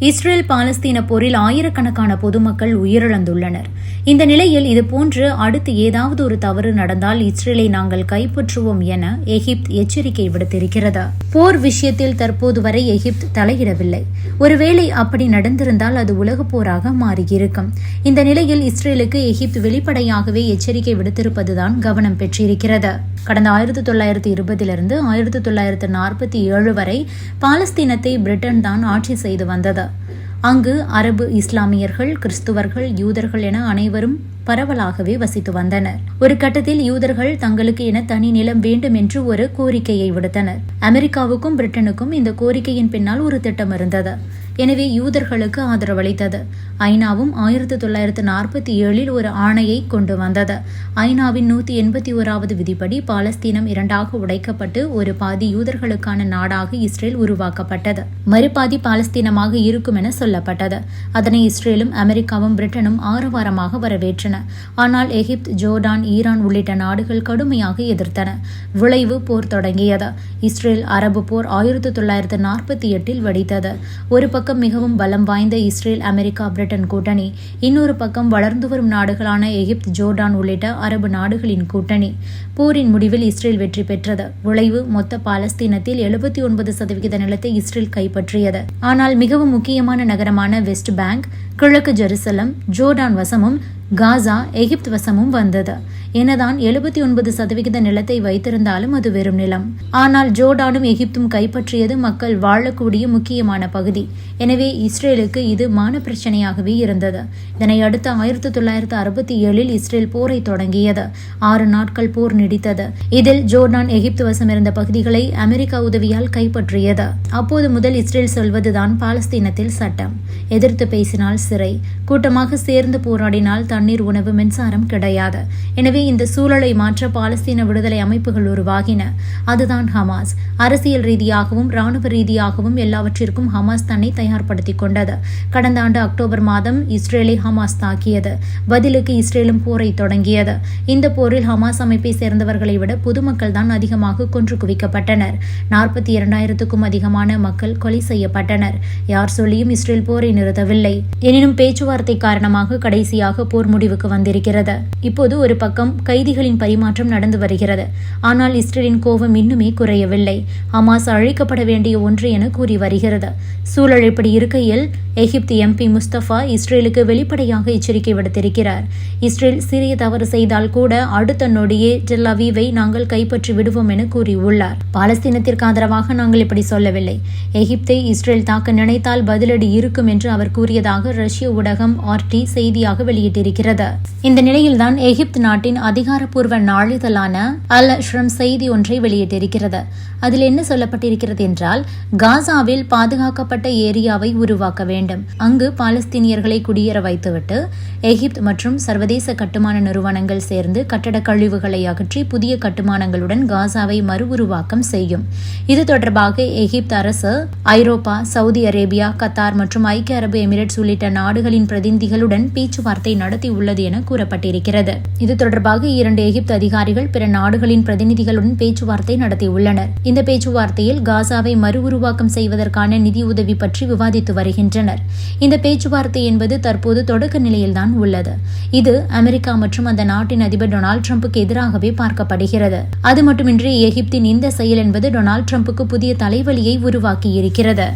Israel பாலஸ்தீன போரில் ஆயிரக்கணக்கான பொதுமக்கள் உயிரிழந்துள்ளனர். இந்த நிலையில் இதுபோன்று அடுத்து ஏதாவது ஒரு தவறு நடந்தால் இஸ்ரேலை நாங்கள் கைப்பற்றுவோம் என எகிப்து எச்சரிக்கை விடுத்திருக்கிறது. போர் விஷயத்தில் தற்போது வரை எகிப்து தலையிடவில்லை. ஒருவேளை அப்படி நடந்திருந்தால் அது உலகப் போராக மாறியிருக்கும். இந்த நிலையில் இஸ்ரேலுக்கு எகிப்து வெளிப்படையாகவே எச்சரிக்கை விடுத்திருப்பதுதான் கவனம் பெற்றிருக்கிறது. கடந்த 1920 1947 வரை பாலஸ்தீனத்தை பிரிட்டன் தான் ஆட்சி செய்து வந்தது. அங்கு அரபு, இஸ்லாமியர்கள், கிறிஸ்துவர்கள், யூதர்கள் என அனைவரும் பரவலாகவே வசித்து வந்தனர். ஒரு கட்டத்தில் யூதர்கள் தங்களுக்கு என தனி நிலம் வேண்டும் என்று ஒரு கோரிக்கையை விடுத்தனர். அமெரிக்காவுக்கும் பிரிட்டனுக்கும் இந்த கோரிக்கையின் பின்னால் ஒரு திட்டம் இருந்தது. எனவே யூதர்களுக்கு ஆதரவளித்தது. ஐநாவும் 1947 ஒரு ஆணையை கொண்டு வந்தது. ஐநாவின் 181வது விதிப்படி பாலஸ்தீனம் இரண்டாக உடைக்கப்பட்டு ஒரு பாதி யூதர்களுக்கான நாடாக இஸ்ரேல் உருவாக்கப்பட்டது. மறுபாதி பாலஸ்தீனமாக இருக்கும் என சொல்லப்பட்டது. அதனை இஸ்ரேலும் அமெரிக்காவும் பிரிட்டனும் ஆரவாரமாக வரவேற்றன. ஆனால் எகிப்து, ஜோர்டான், ஈரான் உள்ளிட்ட நாடுகள் கடுமையாக எதிர்த்தன. விளைவு போர் தொடங்கியது. இஸ்ரேல் அரபு போர் 1948 வெடித்தது. ஒரு பக்கம் மிகவும் பலம் வாய்ந்த இஸ்ரேல், அமெரிக்கா, பிரிட்டன் கூட்டணி, இன்னொரு பக்கம் வளர்ந்து வரும் நாடுகளான எகிப்து, ஜோர்டான் உள்ளிட்ட அரபு நாடுகளின் கூட்டணி. போரின் முடிவில் இஸ்ரேல் வெற்றி பெற்றது. விளைவு மொத்த பாலஸ்தீனத்தில் 79% நிலத்தை இஸ்ரேல் கைப்பற்றியது. ஆனால் மிகவும் முக்கியமான நகரமான வெஸ்ட் பேங்க், கிழக்கு ஜெருசலம் ஜோர்டான் வசமும், காசா எகிப்து வசமும் வந்தது. எனதான் 79% நிலத்தை வைத்திருந்தாலும் அது வெறும் நிலம். ஆனால் ஜோர்டானும் எகிப்தும் கைப்பற்றியது மக்கள் வாழக்கூடிய முக்கியமான பகுதி. எனவே இஸ்ரேலுக்கு இது மான பிரச்சனையாகவே இருந்தது. இதனை அடுத்து 1967 இஸ்ரேல் போரை தொடங்கியது. 6 நாட்கள் போர் நீடித்தது. இதில் ஜோர்டான் எகிப்து வசம் இருந்த பகுதிகளை அமெரிக்கா உதவியால் கைப்பற்றியது. அப்போது முதல் இஸ்ரேல் சொல்வதுதான் பாலஸ்தீனத்தில் சட்டம். எதிர்த்து பேசினால் சிறை, கூட்டமாக சேர்ந்து போராடினால் தண்ணீர், உணவு, மின்சாரம் கிடையாது. எனவே இந்த சூழலை மாற்ற பாலஸ்தீன விடுதலை அமைப்புகள் உருவாகின. அதுதான் ஹமாஸ். அரசியல் ரீதியாகவும் ராணுவ ரீதியாகவும் எல்லாவற்றிற்கும் ஹமாஸ் தன்னை தயார்படுத்திக் கொண்டது. கடந்த ஆண்டு அக்டோபர் மாதம் இஸ்ரேலை ஹமாஸ் தாக்கியது. பதிலுக்கு இஸ்ரேலும் போரை தொடங்கியது. இந்த போரில் ஹமாஸ் அமைப்பை சேர்ந்தவர்களை விட பொதுமக்கள் தான் அதிகமாக கொன்று குவிக்கப்பட்டனர். 42,000க்கும் அதிகமான மக்கள் கொலை செய்யப்பட்டனர். யார் சொல்லியும் இஸ்ரேல் போரை நிறுத்தவில்லை. எனினும் பேச்சுவார்த்தை காரணமாக கடைசியாக போர் முடிவுக்கு வந்திருக்கிறது. இப்போது ஒரு பக்கம் கைதிகளின் பரிமாற்றம் நடந்து வருகிறது. ஆனால் இஸ்ரேலின் கோபம் இன்னுமே குறையவில்லை. ஹமாஸ் அழிக்கப்பட வேண்டிய ஒன்று என கூறி வருகிறது. சூழல் இப்படி இருக்கையில் எகிப்து எம்பி முஸ்தபா இஸ்ரேலுக்கு வெளிப்படையாக எச்சரிக்கை விடுத்திருக்கிறார். இஸ்ரேல் சிறிய தவறு செய்தால் கூட அடுத்த நொடியே டெல் அவீவை நாங்கள் கைப்பற்றி விடுவோம் என கூறியுள்ளார். பாலஸ்தீனத்திற்கு ஆதரவாக நாங்கள் இப்படி சொல்லவில்லை. எகிப்தை இஸ்ரேல் தாக்க நினைத்தால் பதிலடி இருக்கும் என்று அவர் கூறியதாக ரஷ்ய ஊடகம் RT செய்தியாக வெளியிட்டிருக்கிறது. இந்த நிலையில்தான் எகிப்து நாட்டின் அதிகாரப்பூர்வ நாளிதழான அல் அஷ்ரம் செய்தி ஒன்றை வெளியிட்டிருக்கிறது. அதில் என்ன சொல்லப்பட்டிருக்கிறது என்றால், காசாவில் பாதுகாக்கப்பட்ட ஏரியாவை உருவாக்க வேண்டும். அங்கு பாலஸ்தீனியர்களை குடியேற வைத்துவிட்டு எகிப்து மற்றும் சர்வதேச கட்டுமான நிறுவனங்கள் சேர்ந்து கட்டட கழிவுகளை அகற்றி புதிய கட்டுமானங்களுடன் காசாவை மறு உருவாக்கம் செய்யும். இது தொடர்பாக எகிப்து அரசு ஐரோப்பா, சவுதி அரேபியா, கத்தார் மற்றும் ஐக்கிய அரபு எமிரேட்ஸ் உள்ளிட்ட நாடுகளின் பிரதிநிதிகளுடன் பேச்சுவார்த்தை நடத்தி உள்ளது என கூறப்பட்டிருக்கிறது. இது தொடர்பாக 2 எகிப்து அதிகாரிகள் பிற நாடுகளின் பிரதிநிதிகளுடன் பேச்சுவார்த்தை நடத்தியுள்ளனர். இந்த பேச்சுவார்த்தையில் காசாவை மறு உருவாக்கம் செய்வதற்கான நிதி உதவி பற்றி விவாதித்து வருகின்றனர். இந்த பேச்சுவார்த்தை என்பது தற்போது தொடக்க நிலையில்தான் உள்ளது. இது அமெரிக்கா மற்றும் அந்த நாட்டின் அதிபர் டொனால்டு டிரம்புக்கு எதிராகவே பார்க்கப்படுகிறது. அது மட்டுமின்றி எகிப்தின் இந்த செயல் என்பது டொனால்டு டிரம்புக்கு புதிய தலைவலியை உருவாக்கியிருக்கிறது.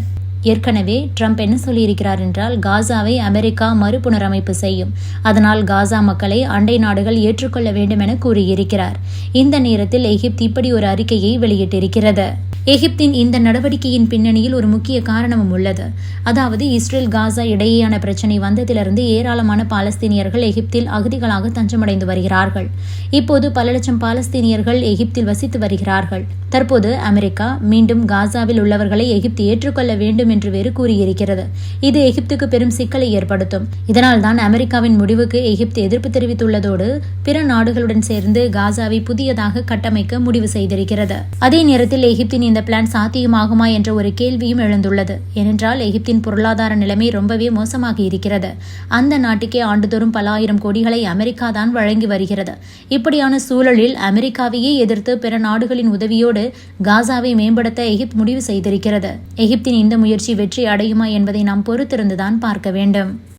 ஏற்கனவே ட்ரம்ப் என்ன சொல்லியிருக்கிறார் என்றால், காசாவை அமெரிக்கா மறுபுனரமைப்பு செய்யும். அதனால் காசா மக்களை அண்டை நாடுகள் ஏற்றுக்கொள்ள வேண்டும் என கூறியிருக்கிறார். இந்த நேரத்தில் எகிப்து இப்படி ஒரு அறிக்கையை வெளியிட்டிருக்கிறது. எகிப்தின் இந்த நடவடிக்கையின் பின்னணியில் ஒரு முக்கிய காரணமும் உள்ளது. அதாவது இஸ்ரேல் காசா இடையேயான பிரச்சினை வந்ததிலிருந்து ஏராளமான பாலஸ்தீனியர்கள் எகிப்தில் அகதிகளாக தஞ்சமடைந்து வருகிறார்கள். இப்போது பல லட்சம் பாலஸ்தீனியர்கள் எகிப்தில் வசித்து வருகிறார்கள். தற்போது அமெரிக்கா மீண்டும் காசாவில் உள்ளவர்களை எகிப்து ஏற்றுக்கொள்ள வேண்டும் என்று வேறு கூறியிருக்கிறது. இது எகிப்துக்கு பெரும் சிக்கலை ஏற்படுத்தும். இதனால் தான் அமெரிக்காவின் முடிவுக்கு எகிப்து எதிர்ப்பு தெரிவித்துள்ளதோடு பிற நாடுகளுடன் சேர்ந்து காசாவை புதியதாக கட்டமைக்க முடிவு செய்திருக்கிறது. அதே நேரத்தில் எகிப்தின் இந்த பிளான் சாத்தியமாகுமா என்ற ஒரு கேள்வியும் எழுந்துள்ளது. ஏனென்றால் எகிப்தின் பொருளாதார நிலைமை ரொம்பவே மோசமாகி இருக்கிறது. அந்த நாட்டுக்கே ஆண்டுதோறும் பல ஆயிரம் கோடிகளை அமெரிக்கா தான் வழங்கி வருகிறது. இப்படியான சூழலில் அமெரிக்காவையே எதிர்த்து பிற நாடுகளின் உதவியோடு காசாவை மேம்படுத்த எகிப்து முடிவு செய்திருக்கிறது. எகிப்தின் இந்த முயற்சி வெற்றி அடையுமா என்பதை நாம் பொறுத்திருந்துதான் பார்க்க வேண்டும்.